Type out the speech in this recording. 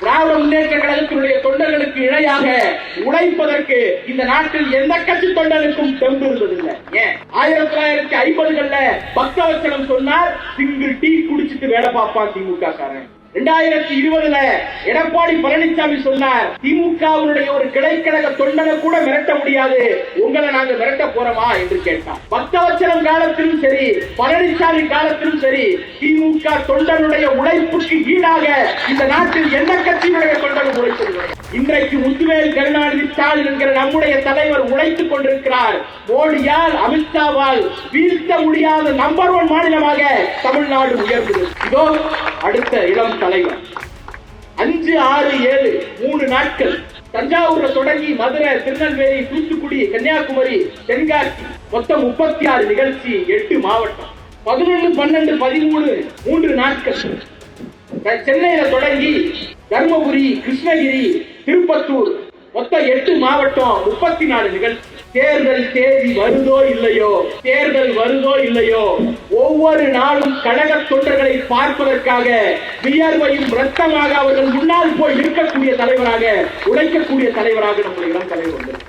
திராவிட முன்னேற்ற கழகத்தினுடைய தொண்டர்களுக்கு இணையாக உழைப்பதற்கு இந்த நாட்டில் எந்த கட்சி தொண்டனுக்கும் தெம்பு இருந்ததில்லை. ஏன் 1950களில் பக்தவச்சலம் சொன்னார், சிங்கிள் டீ குடிச்சிட்டு வேலை பார்ப்பான் திமுக காரன். 2020ல எடப்பாடி பழனிசாமி சொன்னார், திமுகவினுடைய ஒரு கிளைக்கழக தொண்டனை கூட மிரட்ட முடியாது, உங்களை நாங்க மிரட்ட போறோமா என்று கேட்டார். பக்தவச்சலம் காலத்திலும் சரி, பழனிசாமி காலத்திலும் சரி, திமுக தொண்டனுடைய உழைப்புக்கு ஈடாக இந்த நாட்டில் எந்த கட்சியினுடைய தொண்டனும் உழைப்பதில்லை. இன்றைக்கு முத்துவேல் கருணாநிதி ஸ்டாலின் என்கிற நம்முடைய தலைவர் உழைத்துக் கொண்டிருக்கிறார். மோடியால், அமித்ஷாவால் வீழ்த்த முடியாத நம்பர் 1 மாநிலமாக தமிழ்நாடு உயர்ந்தது. இதோ அடுத்த இளம் தலைவர் 5, 6, 7 3 நாட்கள் தஞ்சாவூர்ல தொடங்கி மதுரை, திருநெல்வேலி, தூத்துக்குடி, கன்னியாகுமரி, தென்காசி மொத்தம் 36 நிகழ்ச்சி, 8 மாவட்டம், 11, 12, 13 3 நாட்கள். சென்னையில தொடங்கி தர்மபுரி, கிருஷ்ணகிரி, திருப்பத்தூர் மொத்தம் 8 மாவட்டம், 34 நிகழ்ச்சி. தேர்தல் தேதி வருதோ இல்லையோ ஒவ்வொரு நாளும் கழக தொண்டர்களை பார்ப்பதற்காக வியர்வையும் ரத்தமாக அவர்கள் முன்னால் போய் இருக்கக்கூடிய தலைவராக, உழைக்கக்கூடிய தலைவராக நம்முடைய இளம் தலைவர் வந்திருக்கிறார்.